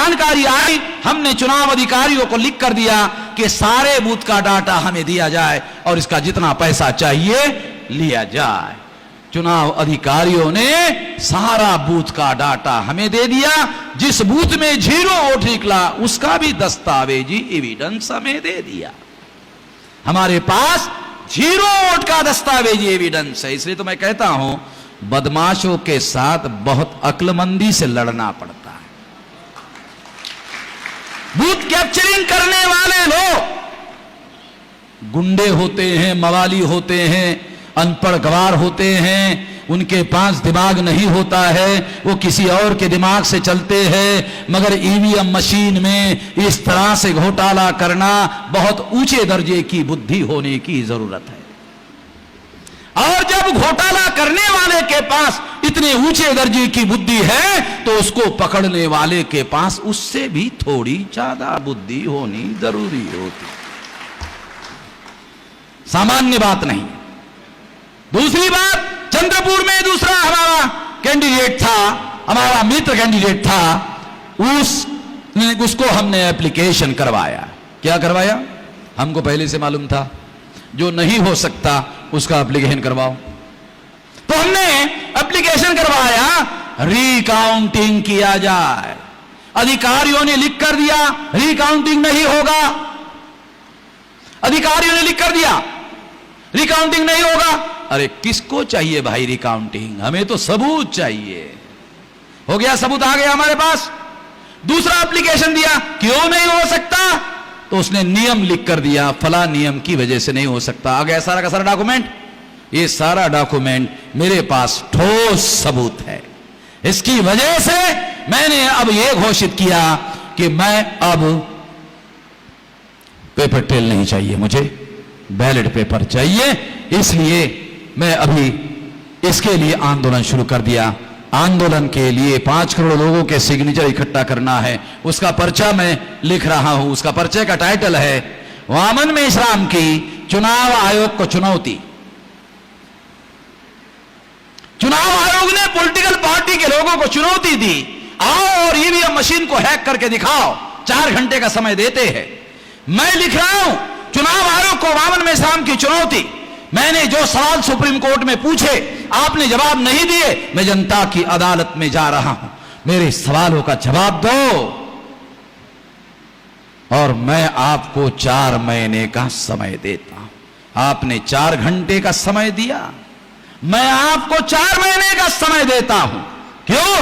जानकारी आई, हमने चुनाव अधिकारियों को लिख कर दिया कि सारे बूथ का डाटा हमें दिया जाए और इसका जितना पैसा चाहिए लिया जाए। चुनाव अधिकारियों ने सारा बूथ का डाटा हमें दे दिया। जिस बूथ में 0 वोट निकला उसका भी दस्तावेजी एविडेंस हमें दे दिया। हमारे पास 0 वोट का दस्तावेजी एविडेंस है। इसलिए तो मैं कहता हूं, बदमाशों के साथ बहुत अक्लमंदी से लड़ना पड़ता है। बूथ कैप्चरिंग करने वाले लोग गुंडे होते हैं, मवाली होते हैं, अनपढ़ गवार होते हैं, उनके पास दिमाग नहीं होता है, वो किसी और के दिमाग से चलते हैं। मगर ईवीएम मशीन में इस तरह से घोटाला करना बहुत ऊंचे दर्जे की बुद्धि होने की जरूरत है। और जब घोटाला करने वाले के पास इतने ऊंचे दर्जे की बुद्धि है तो उसको पकड़ने वाले के पास उससे भी थोड़ी ज्यादा बुद्धि होनी जरूरी होती। सामान्य बात नहीं। दूसरी बात, चंद्रपुर में दूसरा हमारा कैंडिडेट था, हमारा मित्र कैंडिडेट था, उसको हमने एप्लीकेशन करवाया। क्या करवाया? हमको पहले से मालूम था, जो नहीं हो सकता उसका एप्लीकेशन करवाओ। तो हमने एप्लीकेशन करवाया, रिकाउंटिंग किया जाए। अधिकारियों ने लिख कर दिया रिकाउंटिंग नहीं होगा। अधिकारियों ने लिख कर दिया रिकाउंटिंग नहीं होगा। अरे किसको चाहिए भाई रिकाउंटिंग? हमें तो सबूत चाहिए। हो गया, सबूत आ गया हमारे पास। दूसरा एप्लीकेशन दिया, क्यों नहीं हो सकता? तो उसने नियम लिख कर दिया, फला नियम की वजह से नहीं हो सकता। आ गया सारा का सारा डॉक्यूमेंट। ये सारा डॉक्यूमेंट मेरे पास ठोस सबूत है। इसकी वजह से मैंने अब यह घोषित किया कि मैं अब पेपर ट्रेल नहीं चाहिए, मुझे बैलेट पेपर चाहिए। इसलिए मैं अभी इसके लिए आंदोलन शुरू कर दिया। आंदोलन के लिए 5 करोड़ लोगों के सिग्नेचर इकट्ठा करना है। उसका पर्चा मैं लिख रहा हूं। उसका पर्चे का टाइटल है वामन मेश्राम की चुनाव आयोग को चुनौती। चुनाव आयोग ने पॉलिटिकल पार्टी के लोगों को चुनौती दी, आओ और ईवीएम मशीन को हैक करके दिखाओ। 4 घंटे का समय देते हैं। मैं लिख रहा हूं चुनाव आयोग को वामन मेश्राम की चुनौती। मैंने जो सवाल सुप्रीम कोर्ट में पूछे आपने जवाब नहीं दिए। मैं जनता की अदालत में जा रहा हूं, मेरे सवालों का जवाब दो। और मैं आपको 4 महीने का समय देता हूं। आपने 4 घंटे का समय दिया, मैं आपको 4 महीने का समय देता हूं। क्यों?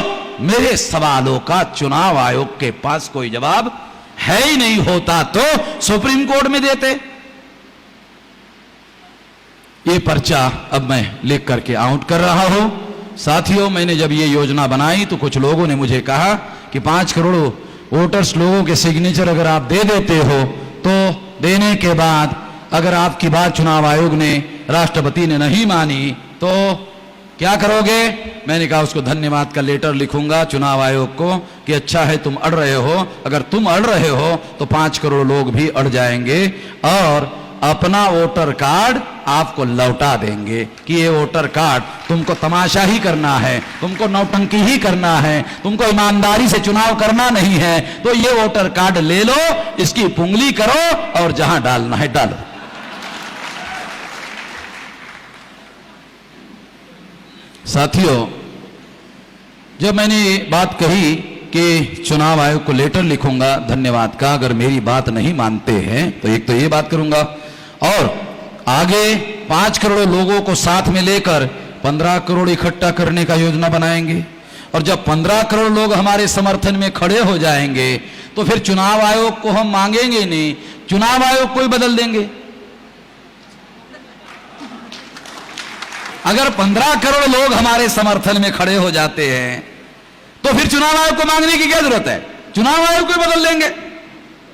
मेरे सवालों का चुनाव आयोग के पास कोई जवाब है ही नहीं। होता तो सुप्रीम कोर्ट में देते। ये पर्चा अब मैं लिख करके आउट कर रहा हूं। साथियों, मैंने जब ये योजना बनाई तो कुछ लोगों ने मुझे कहा कि 5 करोड़ वोटर्स लोगों के सिग्नेचर अगर आप दे देते हो तो देने के बाद अगर आपकी बात चुनाव आयोग ने, राष्ट्रपति ने नहीं मानी तो क्या करोगे? मैंने कहा उसको धन्यवाद का लेटर लिखूंगा चुनाव आयोग को कि अच्छा है तुम अड़ रहे हो। अगर तुम अड़ रहे हो तो 5 करोड़ लोग भी अड़ जाएंगे और अपना वोटर कार्ड आपको लौटा देंगे कि ये वोटर कार्ड तुमको तमाशा ही करना है, तुमको नौटंकी ही करना है, तुमको ईमानदारी से चुनाव करना नहीं है। तो ये वोटर कार्ड ले लो, इसकी पुंगली करो और जहां डालना है डालो। साथियों, जब मैंने बात कही कि चुनाव आयोग को लेटर लिखूंगा धन्यवाद का, अगर मेरी बात नहीं मानते हैं तो एक तो ये बात करूंगा और आगे 5 करोड़ लोगों को साथ में लेकर 15 करोड़ इकट्ठा करने का योजना बनाएंगे। और जब 15 करोड़ लोग हमारे समर्थन में खड़े हो जाएंगे तो फिर चुनाव आयोग को हम मांगेंगे नहीं, चुनाव आयोग को ही बदल देंगे। अगर 15 करोड़ लोग हमारे समर्थन में खड़े हो जाते हैं तो फिर चुनाव आयोग को मांगने की क्या जरूरत है? चुनाव आयोग को ही बदल देंगे।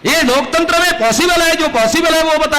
ये लोकतंत्र में पॉसिबल है, जो पॉसिबल है वो बता